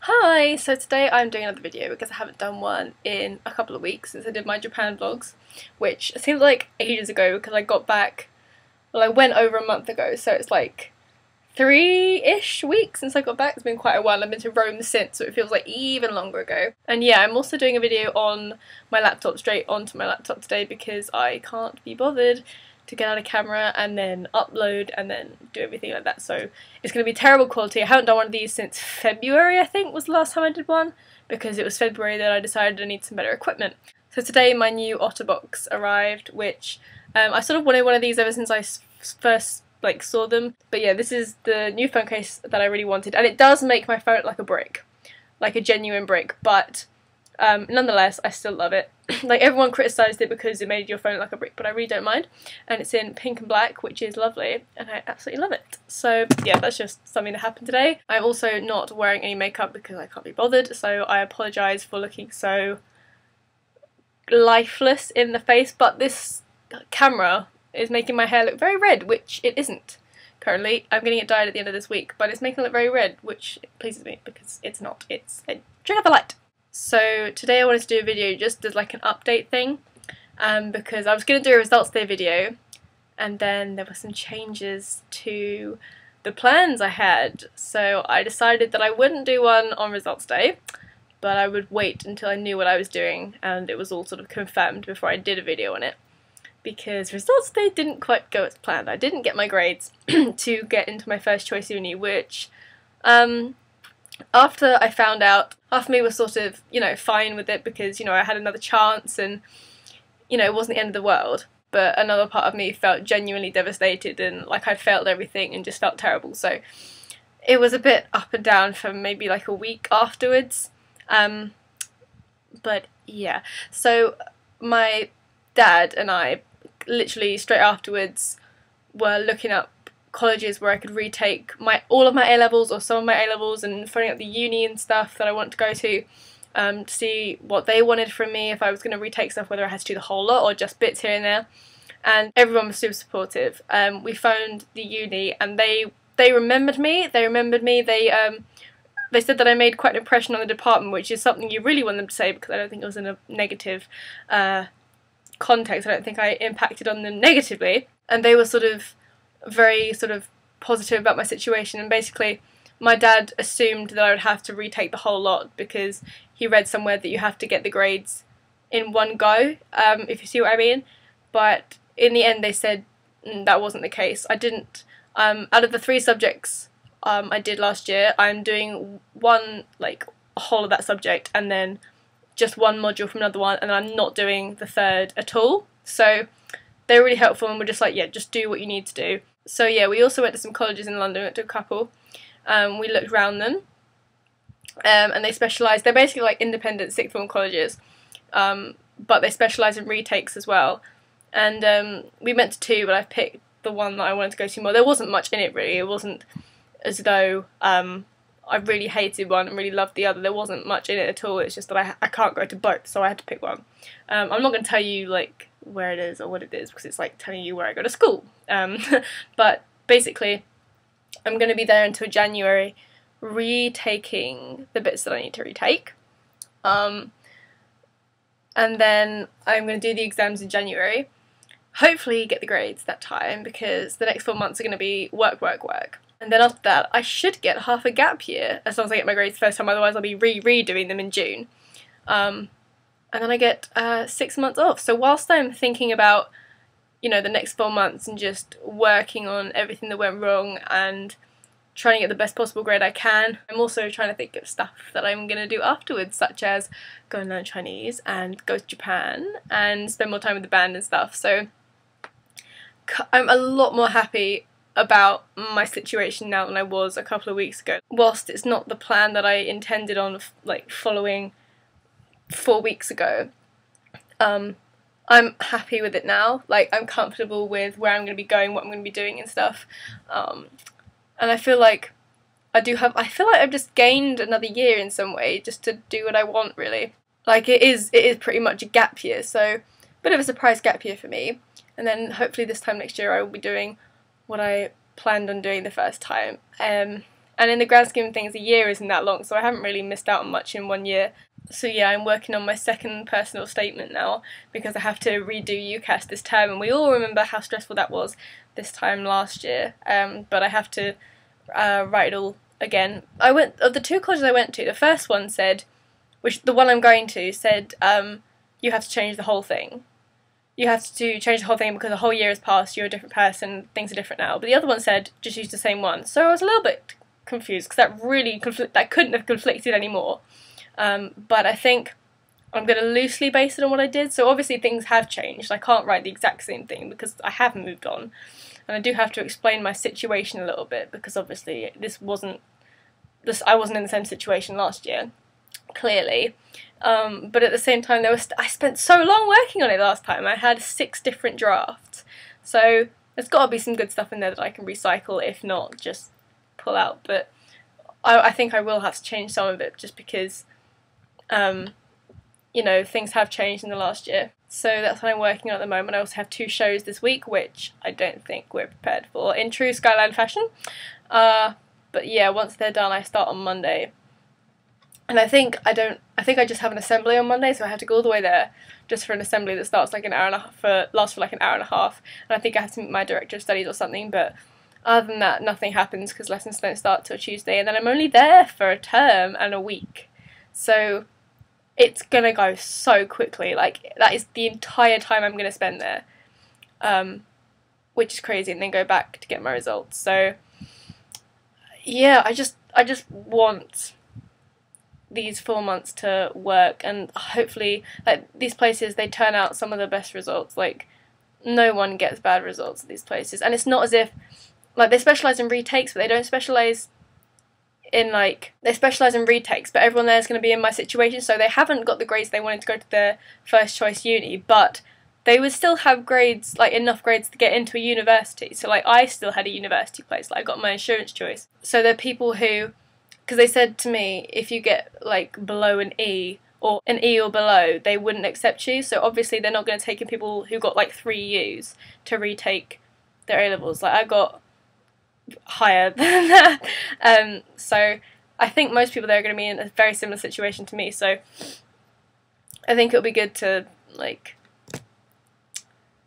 Hi! So today I'm doing another video because I haven't done one in a couple of weeks since I did my Japan vlogs, which seems like ages ago because I got back, well, I went over a month ago, so it's like 3-ish weeks since I got back. It's been quite a while. I've been to Rome since, so it feels like even longer ago. And yeah, I'm also doing a video on my laptop, straight onto my laptop today, because I can't be bothered to get out a camera and then upload and then do everything like that, so it's going to be terrible quality. I haven't done one of these since February, I think was the last time I did one, because it was February that I decided I need some better equipment. So today my new OtterBox arrived, which I sort of wanted one of these ever since I first saw them, but yeah, this is the new phone case that I really wanted, and it does make my phone look like a brick, like a genuine brick, but nonetheless I still love it. Like, everyone criticised it because it made your phone look like a brick, but I really don't mind, and it's in pink and black, which is lovely, and I absolutely love it. So yeah, that's just something that happened today. I'm also not wearing any makeup because I can't be bothered, so I apologise for looking so lifeless in the face, but this camera is making my hair look very red, which it isn't currently. I'm getting it dyed at the end of this week, but it's making it look very red, which pleases me because it's not. It's a trick of the light. So today I wanted to do a video just as like an update thing, because I was going to do a results day video, and then there were some changes to the plans I had, so I decided that I wouldn't do one on results day, but I would wait until I knew what I was doing and it was all sort of confirmed before I did a video on it, because results day didn't quite go as planned. I didn't get my grades to get into my first choice uni, which after I found out, half of me was sort of, you know, fine with it because, you know, I had another chance and, you know, it wasn't the end of the world. But another part of me felt genuinely devastated and like I'd failed everything and just felt terrible. So it was a bit up and down for maybe like a week afterwards. But yeah, so my dad and I literally straight afterwards were looking up colleges where I could retake all of my A-levels or some of my A-levels, and phoning up the uni and stuff that I want to go to see what they wanted from me, if I was going to retake stuff, whether I had to do the whole lot or just bits here and there, and everyone was super supportive. We phoned the uni and they remembered me. They said that I made quite an impression on the department, which is something you really want them to say, because I don't think it was in a negative context. I don't think I impacted on them negatively, and they were very positive about my situation. And basically my dad assumed that I would have to retake the whole lot because he read somewhere that you have to get the grades in one go, if you see what I mean. But in the end they said that wasn't the case. I didn't, out of the 3 subjects I did last year, I'm doing one, like, a whole of that subject and then just one module from another one, and I'm not doing the third at all. So they were really helpful and were just like, yeah, just do what you need to do. So yeah, we also went to some colleges in London, went to a couple. We looked around them, and they specialise, they're basically like independent sixth form colleges, but they specialise in retakes as well. And we went to 2, but I picked the one that I wanted to go to more. There wasn't much in it really. It wasn't as though I really hated one and really loved the other. There wasn't much in it at all. It's just that I can't go to both, so I had to pick one. I'm not going to tell you like where it is or what it is, because it's like telling you where I go to school. But basically I'm going to be there until January retaking the bits that I need to retake. And then I'm going to do the exams in January. Hopefully get the grades that time, because the next 4 months are going to be work. And then after that I should get half a gap year, as long as I get my grades the first time, otherwise I'll be redoing them in June. And then I get 6 months off. So whilst I'm thinking about, you know, the next 4 months and just working on everything that went wrong and trying to get the best possible grade I can, I'm also trying to think of stuff that I'm going to do afterwards, such as go and learn Chinese and go to Japan and spend more time with the band and stuff. So I'm a lot more happy about my situation now than I was a couple of weeks ago. Whilst it's not the plan that I intended on like following 4 weeks ago, I'm happy with it now. Like, I'm comfortable with where I'm going to be going, what I'm going to be doing and stuff, and I feel like I feel like I've just gained another year in some way, just to do what I want, really. Like, it is pretty much a gap year, so a bit of a surprise gap year for me, and then hopefully this time next year I will be doing what I planned on doing the first time. And in the grand scheme of things, a year isn't that long, so I haven't really missed out on much in 1 year. So yeah, I'm working on my second personal statement now, because I have to redo UCAS this term, and we all remember how stressful that was this time last year. But I have to write it all again. Of the 2 colleges I went to, the first one said, which the one I'm going to said, you have to change the whole thing. You have to change the whole thing because the whole year has passed, you're a different person, things are different now. But the other one said, just use the same one. So I was a little bit confused, because that couldn't have conflicted anymore. But I think I'm going to loosely base it on what I did. So obviously things have changed. I can't write the exact same thing because I have moved on. And I do have to explain my situation a little bit, because obviously I wasn't in the same situation last year, clearly. But at the same time, I spent so long working on it last time. I had 6 different drafts. So there's got to be some good stuff in there that I can recycle, if not just pull out. But I think I will have to change some of it, just because you know, things have changed in the last year. So that's what I'm working on at the moment. I also have 2 shows this week, which I don't think we're prepared for, in true Skyline fashion. But yeah, once they're done, I start on Monday. And I think I just have an assembly on Monday, so I have to go all the way there just for an assembly that starts like an hour and a half, lasts for like an hour and a half. And I think I have to meet my director of studies or something, but other than that, nothing happens because lessons don't start till Tuesday, and then I'm only there for a term and a week. So it's gonna go so quickly. Like, that is the entire time I'm gonna spend there, which is crazy, and then go back to get my results. So yeah, I just want these 4 months to work, and hopefully, like, these places, they turn out some of the best results. Like, no one gets bad results at these places, and it's not as if, like, they specialise in retakes, but they don't specialise in, like, they specialise in retakes, but everyone there is going to be in my situation, so they haven't got the grades they wanted to go to their first choice uni, but they would still have grades, like, enough grades to get into a university. So, like, I still had a university place, like, I got my insurance choice. So there are people who, because they said to me, if you get, like, below an E, or below, they wouldn't accept you, so obviously they're not going to take in people who got, like, 3 U's to retake their A-levels. Like, I got higher than that. So I think most people there are going to be in a very similar situation to me, so I think it'll be good to, like,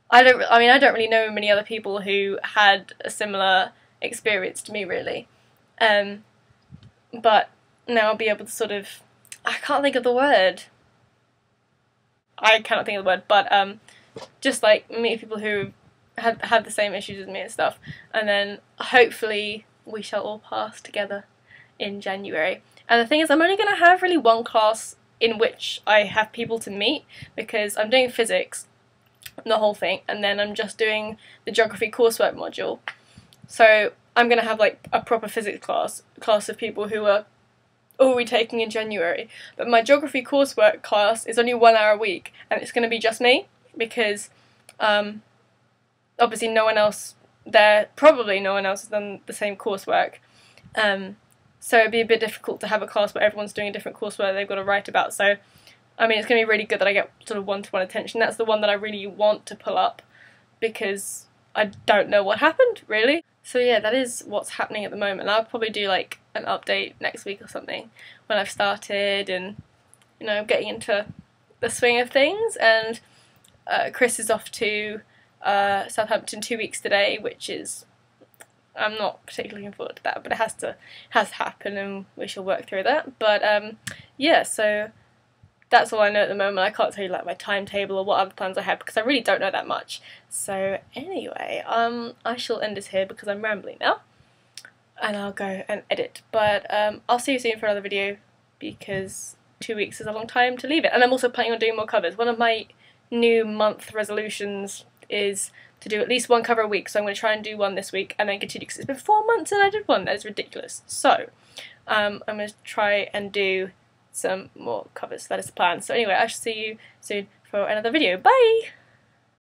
I don't really know many other people who had a similar experience to me, really. But now I'll be able to sort of, I can't think of the word. I cannot think of the word, but just, like, meet people who had the same issues as me and stuff, and then hopefully we shall all pass together in January. And the thing is, I'm only going to have really 1 class in which I have people to meet, because I'm doing physics, the whole thing, and then I'm just doing the geography coursework module. So I'm going to have, like, a proper physics class of people who are all retaking in January. But my geography coursework class is only 1 hour a week, and it's going to be just me, because obviously no one else there, probably no one else has done the same coursework. So it'd be a bit difficult to have a class where everyone's doing a different coursework they've got to write about. So, I mean, it's going to be really good that I get sort of one-to-one attention. That's the one that I really want to pull up, because I don't know what happened, really. So yeah, that is what's happening at the moment. I'll probably do, like, an update next week or something when I've started and, you know, getting into the swing of things. And Chris is off to Southampton 2 weeks today, which is, I'm not particularly looking forward to that, but it has to happen, and we shall work through that. But yeah, so that's all I know at the moment. I can't tell you, like, my timetable or what other plans I have, because I really don't know that much. So anyway, I shall end this here because I'm rambling now, and I'll go and edit. But I'll see you soon for another video, because 2 weeks is a long time to leave it. And I'm also planning on doing more covers. One of my new month resolutions is to do at least 1 cover a week, so I'm going to try and do 1 this week and then continue, because it's been 4 months and I did 1. That is ridiculous. So I'm going to try and do some more covers. That is the plan. So anyway, I shall see you soon for another video. Bye!